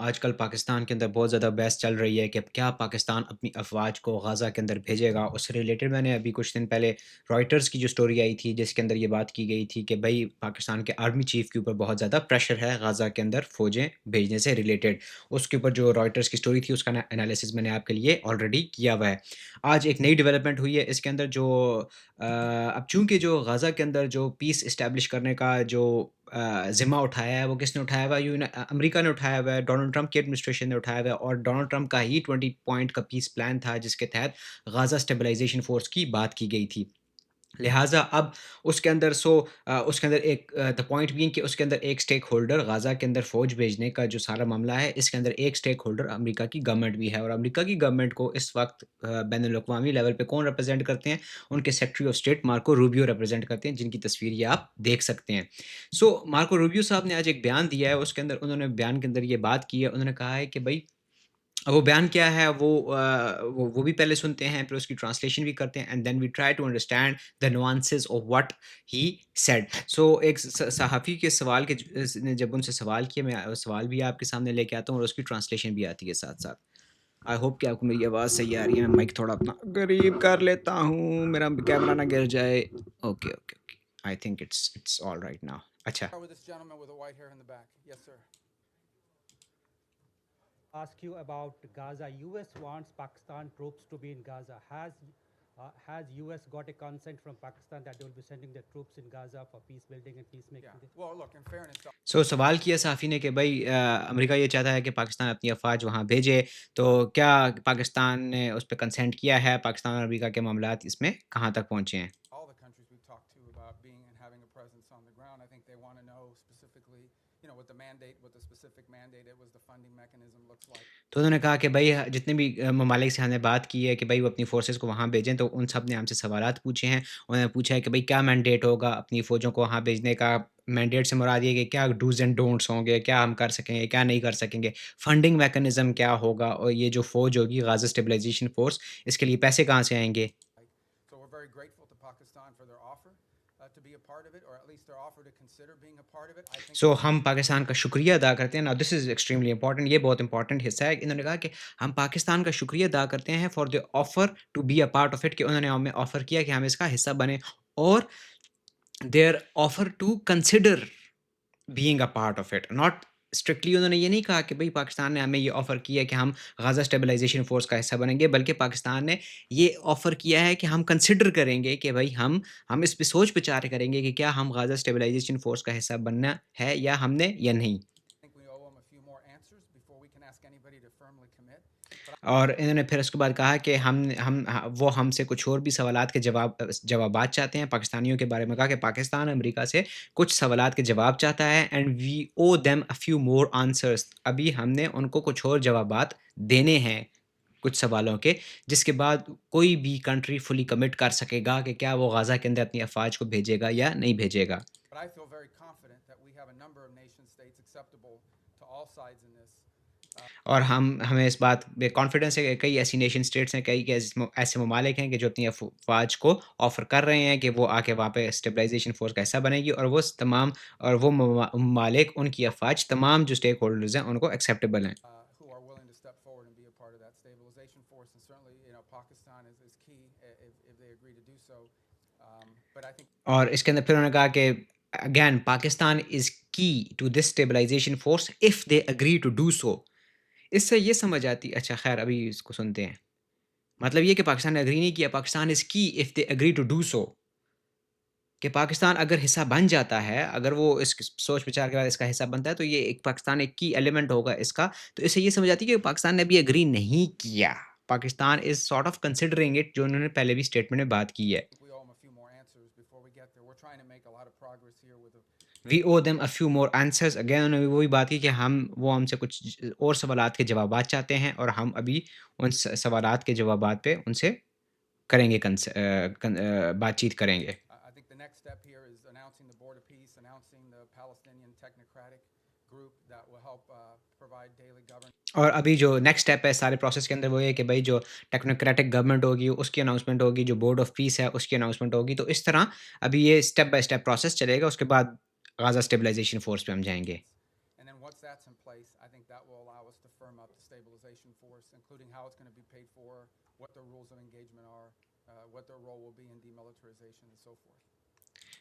आजकल पाकिस्तान के अंदर बहुत ज़्यादा बहस चल रही है कि अब क्या पाकिस्तान अपनी अफ़वाज को गाज़ा के अंदर भेजेगा। उससे रिलेटेड मैंने अभी कुछ दिन पहले रॉयटर्स की जो स्टोरी आई थी जिसके अंदर ये बात की गई थी कि भई पाकिस्तान के आर्मी चीफ़ के ऊपर बहुत ज़्यादा प्रेशर है गाज़ा के अंदर फ़ौजें भेजने से रिलेटेड। उसके ऊपर जो रॉयटर्स की स्टोरी थी उसका एनालिसिस मैंने आपके लिए ऑलरेडी किया हुआ है। आज एक नई डेवलपमेंट हुई है इसके अंदर जो अब चूँकि जो गाज़ा के अंदर जो पीस एस्टेब्लिश करने का जो ज़िम्मा उठाया है, वो किसने उठाया हुआ है? अमेरिका ने उठाया हुआ है, डोनाल्ड ट्रंप की एडमिनिस्ट्रेशन ने उठाया हुआ है और डोनाल्ड ट्रंप का ही 20 पॉइंट का पीस प्लान था, जिसके तहत गाज़ा स्टेबलाइज़ेशन फ़ोर्स की बात की गई थी। लिहाज़ा अब उसके अंदर द पॉइंट बीइंग कि उसके अंदर एक स्टेक होल्डर गाज़ा के अंदर फ़ौज भेजने का जो सारा मामला है, इसके अंदर एक स्टेक होल्डर अमेरिका की गवर्नमेंट भी है और अमेरिका की गवर्नमेंट को इस वक़्त बैनुल-अक़वामी लेवल पे कौन रिप्रेज़ेंट करते हैं? उनके secretary of state Marco Rubio represent करते हैं, जिनकी तस्वीर ये आप देख सकते हैं। सो मार्को रूबियो साहब ने आज एक बयान दिया है, उसके अंदर उन्होंने बयान के अंदर ये बात की है, उन्होंने कहा है कि भई वो बयान क्या है वो भी पहले सुनते हैं, फिर उसकी ट्रांसलेशन भी करते हैं and then we try to understand the nuances of what he said. So एक सहाफ़ी के सवाल के ने जब उनसे सवाल किया, मैं सवाल भी आपके सामने लेके आता हूँ और उसकी ट्रांसलेशन भी आती है साथ-साथ। आई होप कि आपको मेरी आवाज़ सही आ रही है। मैं माइक थोड़ा अपना करीब कर लेता हूँ, मेरा कैमरा ना गिर जाए। Okay, okay, okay. I think it's all right now. अच्छा। Start with this gentleman with the white hair in the back. Yes, sir. Ask you about Gaza. US wants Pakistan troops to be in Gaza. Has US got a consent from Pakistan that they will be sending their troops in Gaza for peace building and Yeah. peacemaking? Well, look, in fairness to सवाल किया साफ़ी ने कि भई America ये चाहता है कि पाकिस्तान अपनी अफ़वाज वहाँ भेजे, तो क्या पाकिस्तान ने उस पे कंसेंट किया है? पाकिस्तान और अमेरिका के मामलात इसमें कहाँ तक पहुँचे हैं? all the countries we've talked to about being and having a presence on the ground, I think they want to know specifically, what the specific mandate it was, the funding mechanism looks like. तो उन्होंने कहा कि भई जितने भी ममालिक से हमने बात की है कि भई वो अपनी फ़ोर्सेस को वहाँ भेजें, तो उन सब ने हमसे सवालात पूछे हैं। उन्होंने पूछा है कि भई क्या मैंडेट होगा अपनी फ़ौजों को वहाँ भेजने का? मैंडेट से मुराद ये है कि क्या डूज़ एंड डोंट्स होंगे? क्या हम कर सकेंगे, क्या नहीं कर सकेंगे? फंडिंग मैकेनिज़्म क्या होगा? और ये जो फ़ौज होगी गाज़ा स्टेबलाइज़ेशन फ़ोर्स, इसके लिए पैसे कहाँ से आएँगे? So we're very grateful to Pakistan for their offer to be a part of it, or at least their offer to consider being a part of it. I think हम पाकिस्तान का शुक्रिया अदा करते हैं। Now this is extremely important, ये बहुत important हिस्सा है। इन्होंने कहा कि हम पाकिस्तान का शुक्रिया अदा करते हैं for the offer to be a part of it, कि उन्होंने हमें ऑफ़र किया कि हम इसका हिस्सा बनें और their offer to consider being a part of it, not strictly उन्होंने ये नहीं कहा कि भई पाकिस्तान ने हमें ये ऑफ़र किया कि हम गाज़ा स्टेबलाइज़ेशन फ़ोर्स का हिस्सा बनेंगे, बल्कि पाकिस्तान ने ये ऑफ़र किया है कि हम कंसिडर करेंगे कि भई हम इस पे सोच-विचार करेंगे कि क्या हम गाज़ा स्टेबलाइज़ेशन फ़ोर्स का हिस्सा बनना है या हमने या नहीं। we owe them a few more answers before we can ask anybody to firmly commit. और इन्होंने फिर उसके बाद कहा कि वो हमसे कुछ और भी सवालात के जवाबात चाहते हैं, पाकिस्तानियों के बारे में कहा कि पाकिस्तान अमेरिका से कुछ सवालात के जवाब चाहता है and V owe them a few more answers. अभी हमने उनको कुछ और जवाबात देने हैं कुछ सवालों के, जिसके बाद कोई भी कंट्री फुली कमिट कर सकेगा कि क्या वो गाज़ा के अंदर अपनी अफ़वाज को भेजेगा या नहीं भेजेगा। But I feel very confident that we have a number of nation states acceptable to all sides in this. और हमें इस बात पे कॉन्फिडेंस है कि कई ऐसी नेशन स्टेट्स हैं, कई ऐसे ममालिक हैं कि जो अपनी अफ़वाज को ऑफ़र कर रहे हैं कि वो आके वहाँ पे स्टेबलाइज़ेशन फ़ोर्स का हिस्सा बनेगी और वो ममालिक उनकी अफ़वाज तमाम जो स्टेक होल्डर्स हैं उनको एक्सेप्टेबल हैं। Who are willing to step forward and be a part of that stabilization force. And certainly, Pakistan is key if they agree to do so. But I think और इसके अंदर फिर उन्होंने कहा कि again Pakistan is key to this stabilization force if they agree to do so. इससे ये समझ आती, अच्छा ख़ैर अभी इसको सुनते हैं। मतलब ये कि पाकिस्तान ने एग्री नहीं किया, Pakistan is key if they agree to do so. कि पाकिस्तान अगर हिस्सा बन जाता है, अगर वो इस सोच-विचार के बाद इसका हिस्सा बनता है, तो ये एक पाकिस्तान एक की एलिमेंट होगा इसका। तो इससे ये समझ आती है कि पाकिस्तान ने अभी एग्री नहीं किया। Pakistan is sort of considering it, जो उन्होंने पहले भी स्टेटमेंट में बात की है। we owe them a few more answers before we get there. We're trying to make a lot of progress here with the. V owe them a few more answers, again उन्होंने वही बात की कि वो हमसे कुछ और सवालात के जवाबात चाहते हैं और हम अभी उन सवालात के जवाबात पे उनसे करेंगे बातचीत करेंगे। I think the next step here is announcing the board of peace, announcing the Palestinian technocratic group that will help provide daily governance. और अभी जो नेक्स्ट स्टेप है सारे प्रोसेस के अंदर वो ये है कि भई जो टेक्नोक्रेटिक गवर्नमेंट होगी उसकी अनाउंसमेंट होगी, जो बोर्ड ऑफ पीस है उसकी अनाउंसमेंट होगी। तो इस तरह अभी ये स्टेप बाय स्टेप प्रोसेस चलेगा, उसके बाद गाज़ा स्टेबलाइज़ेशन फ़ोर्स पे हम जाएँगे। And then once that's in place, I think that will allow us to firm up the stabilization force, including how it's going to be paid for, what the rules of engagement are, what their role will be in demilitarization, and so forth.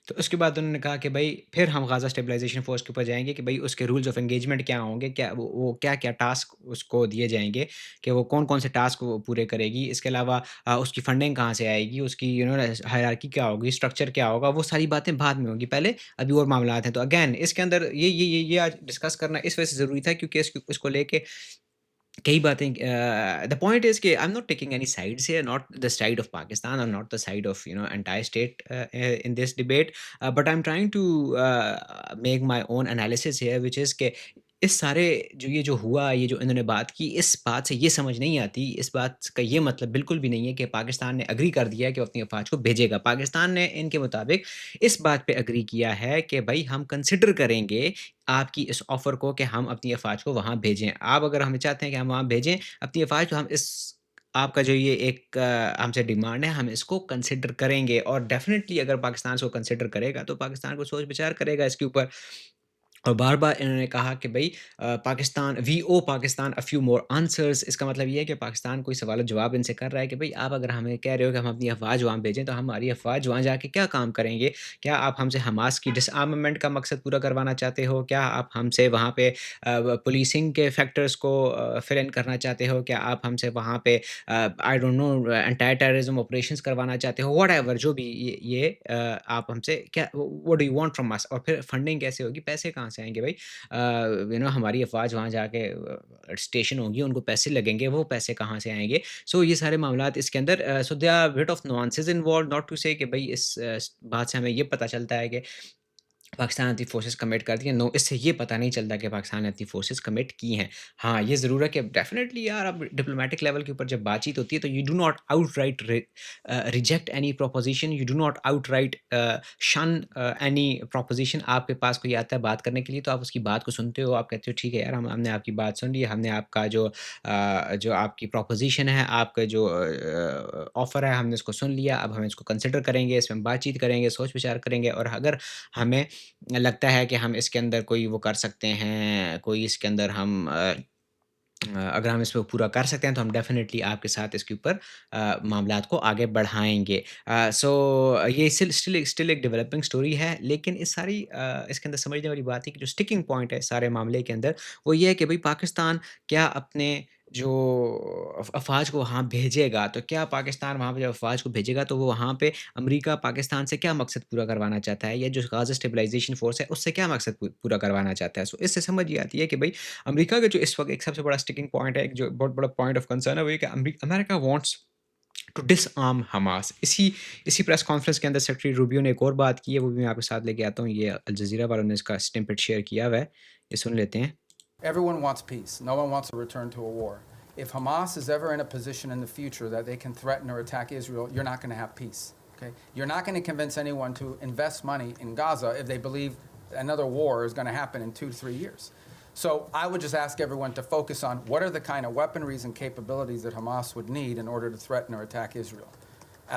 तो उसके बाद उन्होंने कहा कि भई फिर हम Gaza स्टेबलाइज़ेशन force के ऊपर जाएँगे कि भई उसके रूल्स ऑफ एंगेजमेंट क्या होंगे, क्या वो क्या-क्या टास्क उसको दिए जाएँगे, कि वो कौन-कौन से टास्क वो पूरे करेगी। इसके अलावा उसकी फंडिंग कहाँ से आएगी, उसकी हायरार्की क्या होगी, स्ट्रक्चर क्या होगा, वो सारी बातें बाद में होंगी, पहले अभी और मामलात हैं। तो अगेन इसके अंदर ये आज डिस्कस करना इस वजह से ज़रूरी था क्योंकि इसको लेके कई बातें द पॉइंट इज़ कि I am not taking any sides here, not the side of Pakistan और not the side of entire state in this debate, but I am trying to make my own analysis here which is के इस सारे जो हुआ, ये जो इन्होंने बात की, इस बात से ये समझ नहीं आती, इस बात का ये मतलब बिल्कुल भी नहीं है कि पाकिस्तान ने एग्री कर दिया है कि वो अपनी अफ़वाज को भेजेगा। पाकिस्तान ने इनके मुताबिक इस बात पे एग्री किया है कि भई हम कंसिडर करेंगे आपकी इस ऑफ़र को कि हम अपनी अफ़वाज को वहाँ भेजें। आप अगर हमें चाहते हैं कि हम वहाँ भेजें अपनी अफ़वाज, तो हम इस आपका जो ये एक हमसे डिमांड है, हम इसको कंसिडर करेंगे और डेफ़िनिटली अगर पाकिस्तान इसको कंसिडर करेगा, तो पाकिस्तान को सोच-विचार करेगा इसके ऊपर। और बार-बार इन्होंने कहा कि भई Pakistan we owe Pakistan a few more answers, इसका मतलब ये है कि पाकिस्तान कोई सवाल-जवाब इनसे कर रहा है कि भई आप अगर हमें कह रहे हो कि हम अपनी अफ़वाज वहाँ भेजें, तो हमारी अफ़वाज वहाँ जाके क्या काम करेंगे? क्या आप हमसे हमास की डिसआर्मामेंट का मकसद पूरा करवाना चाहते हो? क्या आप हमसे वहाँ पे पुलिसिंग के फैक्टर्स को फिल इन करना चाहते हो? क्या आप हमसे वहाँ पे आई don't no anti terrorism operations करवाना चाहते हो? व्हाटएवर जो भी आप हमसे क्या what do you want from us? और फिर फंडिंग कैसे होगी? पैसे कहाँ से आएँगे भई? हमारी अफ़वाज वहाँ जाके स्टेशन होंगी, उनको पैसे लगेंगे, वो पैसे कहाँ से आएँगे? सो ये सारे मामलात इसके अंदर so there are bit of nuances involved, not to say कि भई इस बात से हमें ये पता चलता है कि पाकिस्तान ने अपनी फ़ोर्सेस कमिट कर दी हैं। नो, इससे ये पता नहीं चलता कि पाकिस्तान ने अपनी फ़ोर्सेस कमिट की हैं। हाँ, ये ज़रूर है कि डेफ़िनिटली यार अब डिप्लोमैटिक लेवल के ऊपर जब बातचीत होती है तो you do not outright reject any proposition, you do not outright शन एनी प्रोपोज़िशन। आपके पास कोई आता है बात करने के लिए तो आप उसकी बात को सुनते हो, आप कहते हो ठीक है यार हमने आपकी बात सुन ली है, हमने आपका जो आपकी प्रोपोज़िशन है, आपका जो ऑफ़र है हमने उसको सुन लिया, अब हम इसको कंसिडर करेंगे, इसमें बातचीत करेंगे, सोच-विचार करेंगे और अगर हमें लगता है कि हम इसके अंदर कोई वो कर सकते हैं, कोई इसके अंदर हम अगर हम इसको पूरा कर सकते हैं तो हम डेफ़िनेटली आपके साथ इसके ऊपर मामलात को आगे बढ़ाएँगे। सो ये स्टिल एक डेवलपिंग स्टोरी है, लेकिन इसके अंदर समझने वाली बात है कि जो स्टिकिंग पॉइंट है सारे मामले के अंदर, वो ये है कि भई पाकिस्तान क्या अपने जो अफ़वाज को वहाँ भेजेगा, तो क्या पाकिस्तान वहाँ पे जब अफ़वाज को भेजेगा तो वो वहाँ पे अमेरिका पाकिस्तान से क्या मकसद पूरा करवाना चाहता है? या जो गाज़ा स्टेबलाइज़ेशन फ़ोर्स है, उससे क्या मकसद पूरा करवाना चाहता है? सो इससे समझ ये आती है कि भई अमेरिका का जो इस वक़्त एक सबसे बड़ा स्टिकिंग पॉइंट है, एक जो बहुत बड़ा पॉइंट ऑफ कंसर्न है, वो ये कि America wants to disarm Hamas. इसी प्रेस कॉन्फ्रेंस के अंदर सेक्रेटरी रूबियो ने एक और बात की है, वो भी मैं आपके साथ लेके आता हूँ। ये अल जज़ीरा वालों ने इसका स्निपेट शेयर किया हुआ है। ये सुन लेते हैं। Everyone wants peace. No one wants a return to a war. If Hamas is ever in a position in the future that they can threaten or attack Israel, you're not going to have peace. Okay? You're not going to convince anyone to invest money in Gaza if they believe another war is going to happen in 2 to 3 years. So I would just ask everyone to focus on what are the kind of weaponries and capabilities that Hamas would need in order to threaten or attack Israel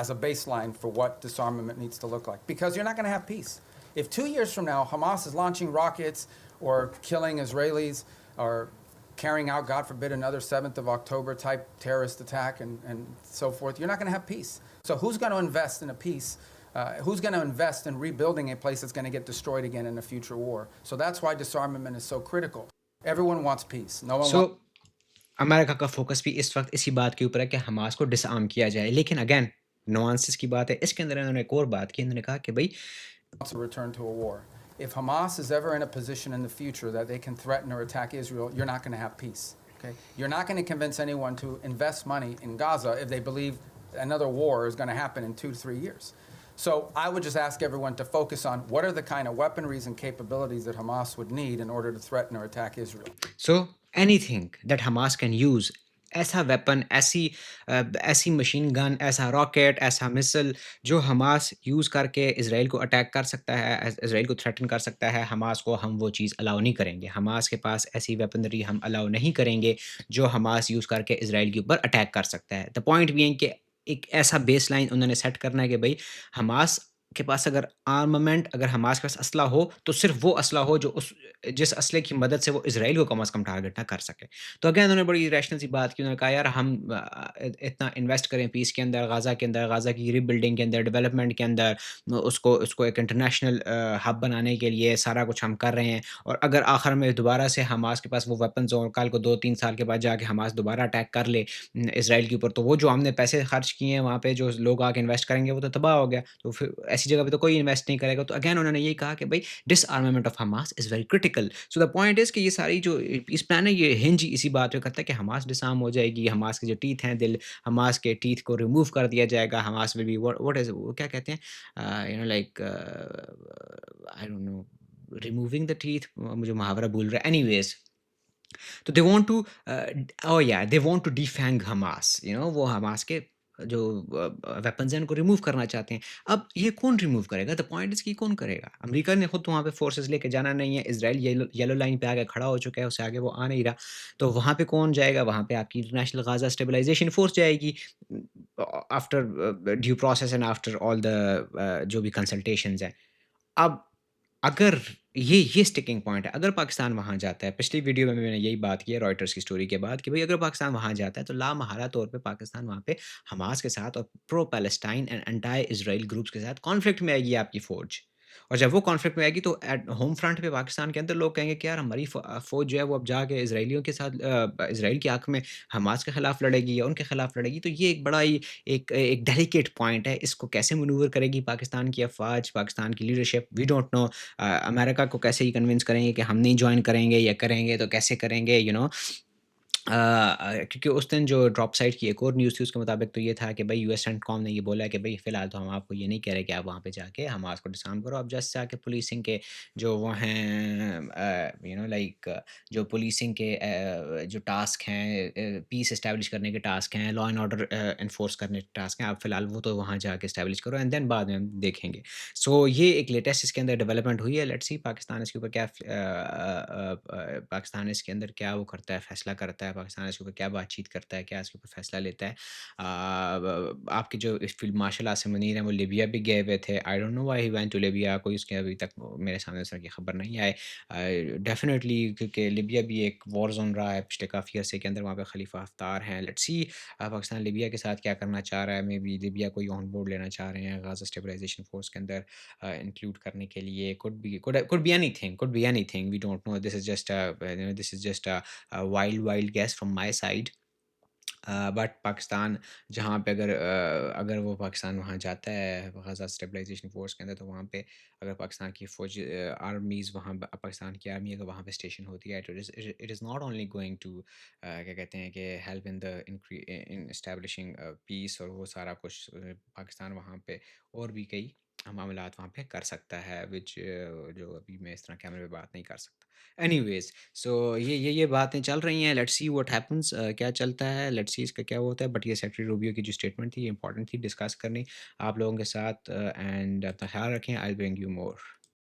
as a baseline for what disarmament needs to look like. Because you're not going to have peace. If 2 years from now Hamas is launching rockets or killing Israelis or carrying out, God forbid, another 7th of October type terrorist attack and so forth, you're not going to have peace. So who's going to invest in a peace? Who's going to invest in rebuilding a place that's going to get destroyed again in a future war? So that's why disarmament is so critical. Everyone wants peace. No one so wants America का focus भी इस वक़्त इसी बात के ऊपर है कि हमास को डिसआर्म किया जाए। लेकिन अगेन नुआंसेस की बात है। इसके अंदर इन्होंने एक और बात की, इन्होंने कहा कि भई a return to a war. If Hamas is ever in a position in the future that they can threaten or attack Israel, you're not going to have peace. Okay? You're not going to convince anyone to invest money in Gaza if they believe another war is going to happen in 2 to 3 years. So I would just ask everyone to focus on what are the kind of weaponries and capabilities that Hamas would need in order to threaten or attack Israel. So anything that Hamas can use, ऐसा weapon, ऐसी machine gun, ऐसा rocket, ऐसा missile जो Hamas use करके Israel को attack कर सकता है, इज़राइल को थ्रेटन कर सकता है, हमास को हम वो चीज़ अलाउ नहीं करेंगे। हमास के पास ऐसी वेपनरी हम अलाउ नहीं करेंगे जो हमास यूज़ करके इज़राइल के ऊपर अटैक कर सकता है। द पॉइंट बीइंग कि एक ऐसा बेसलाइन उन्होंने सेट करना है कि भई हमास के पास अगर आर्मामेंट, अगर हमास के पास असला हो, तो सिर्फ़ वो असला हो जो उस जिस असले की मदद से वो इज़राइल को कम से कम टारगेट ना कर सके। तो अगेन उन्होंने बड़ी रैशनल सी बात की, उन्होंने कहा यार हम इतना इन्वेस्ट करें पीस के अंदर, गाज़ा की रीबिल्डिंग के अंदर, डेवलपमेंट के अंदर, उसको उसको एक इंटरनेशनल हब बनाने के लिए सारा कुछ हम कर रहे हैं, और अगर आखिर में दोबारा से हमास के पास वो वेपन्स हों, कल को 2-3 साल के बाद जाके हमास दोबारा अटैक कर ले इज़राइल के ऊपर, तो वो जो हमने पैसे खर्च किए हैं वहाँ पे, जो लोग आके इन्वेस्ट करेंगे, वो तो तबाह हो गया। तो फिर ऐसी जगह पे तो कोई इन्वेस्ट नहीं करेगा। तो अगेन उन्होंने यही कहा कि भई डिसआर्मामेंट of Hamas is very critical. So the point is कि ये सारी जो पीस प्लान है, ये हिंज इसी बात पे करता है कि हमास डिसआर्म हो जाएगी, हमास के जो टीथ हैं, हमास के टीथ को रिमूव कर दिया जाएगा, Hamas will be what is वो क्या कहते हैं? Like I don't no, removing the teeth, मुझे मुहावरा भूल रहा है। एनीवेज़, तो दे वांट टू ओह या they want to defang Hamas, वो हमास के जो वेपन्स हैं उनको रिमूव करना चाहते हैं। अब ये कौन रिमूव करेगा? द पॉइंट इज़ कि कौन करेगा? अमेरिका ने खुद तो वहाँ पे फोर्सेस लेके जाना नहीं है, इज़राइल येलो येलो लाइन पे आके खड़ा हो चुका है, उससे आगे वो आ नहीं रहा। तो वहाँ पे कौन जाएगा? वहाँ पे आपकी इंटरनेशनल गाज़ा स्टेबलाइज़ेशन फोर्स जाएगी, after due process and after all the जो भी कंसल्टेशंस हैं। अब अगर ये स्टिकिंग पॉइंट है, अगर पाकिस्तान वहाँ जाता है, पिछली वीडियो में मैंने यही बात की है रॉयटर्स की स्टोरी के बाद, कि भई अगर पाकिस्तान वहाँ जाता है, तो लामहला तौर पे पाकिस्तान वहाँ पे हमास के साथ और pro Palestine and anti Israel groups के साथ कॉन्फ्लिक्ट में आएगी आपकी फ़ौज। और जब वो कॉन्फ्लिक्ट में आएगी, तो एट होम फ्रंट पे पाकिस्तान के अंदर लोग कहेंगे कि यार हमारी फ़ौज जो है वो अब जाके इज़राइलियों के साथ इज़राइल की आँख में हमास के खिलाफ लड़ेगी या उनके खिलाफ लड़ेगी। तो ये एक बड़ा ही एक एक डेलिकेट पॉइंट है। इसको कैसे मैनूवर करेगी पाकिस्तान की अफ़वाज, पाकिस्तान की leadership, we don't know. America को कैसे ये कन्विंस करेंगे कि हम नहीं जॉइन करेंगे, या करेंगे तो कैसे करेंगे, क्योंकि उस दिन जो ड्रॉप साइट की एक और न्यूज़ थी, उसके मुताबिक तो ये था कि भाई यूएस सेंटकॉम ने ये बोला कि भाई फ़िलहाल तो हम आपको ये नहीं कह रहे कि आप वहाँ पे जाके हमास को डिसआर्म करो, आप जस्ट जाके पुलिसिंग के जो वो हैं, लाइक जो पुलिसिंग के जो टास्क हैं, पीस एस्टैब्लिश करने के टास्क हैं, लॉ एंड ऑर्डर एनफोर्स करने के टास्क हैं, आप फ़िलहाल वो तो वहाँ जाके एस्टैब्लिश करो, एंड देन बाद में हम देखेंगे। सो ये एक लेटेस्ट इसके अंदर डेवलपमेंट हुई है। लेट्स सी पाकिस्तान इसके ऊपर क्या पाकिस्तान इसके अंदर क्या वो करता है, फैसला करता है, पाकिस्तान इसके ऊपर क्या बातचीत करता है, क्या इसके ऊपर फैसला लेता है। आपके जो फील्ड मार्शल आसिम मुनीर हैं, वो लिबिया भी गए हुए थे। I don't know why he went to Libya, कोई उसके अभी तक मेरे सामने इस तरह की खबर नहीं आई। डेफिनेटली, क्योंकि लिबिया भी एक वॉर जोन रहा है पिछले काफ़ी अरसे के अंदर, वहाँ पे खलीफा हफ्तार हैं। लेट्स सी पाकिस्तान लिबिया के साथ क्या करना चाह रहा है, मे बी लिबिया को ऑन बोर्ड लेना चाह रहे हैं गाज़ा स्टेबलाइजेशन फोर्स के अंदर इंक्लूड करने के लिए। Could be anything, could be anything, we don't know. This is just a this is just a wild guess from my side. But Pakistan जहाँ पे अगर वो पाकिस्तान वहाँ जाता है गाज़ा स्टेबलाइजेशन फोर्स के अंदर, तो वहाँ पे अगर पाकिस्तान की फ़ौज आर्मीज़ वहाँ पाकिस्तान की आर्मी अगर वहाँ पे स्टेशन होती है, तो it is not only going to क्या कहते हैं कि हेल्प इन एस्टैब्लिशिंग पीस, और वो सारा कुछ पाकिस्तान वहाँ पे और भी कई मामलात वहाँ पे कर सकता है, विच जो अभी मैं इस तरह कैमरे पे बात नहीं कर सकता। एनीवेज़, सो ये बातें चल रही हैं। लेट्स सी व्हाट हैपेंस, क्या चलता है, लेट्स सी इसका क्या होता है। बट ये सेक्रेटरी रूबियो की जो स्टेटमेंट थी, ये इंपॉर्टेंट थी डिस्कस करनी आप लोगों के साथ, एंड अपना ख्याल रखें। I will bring you more.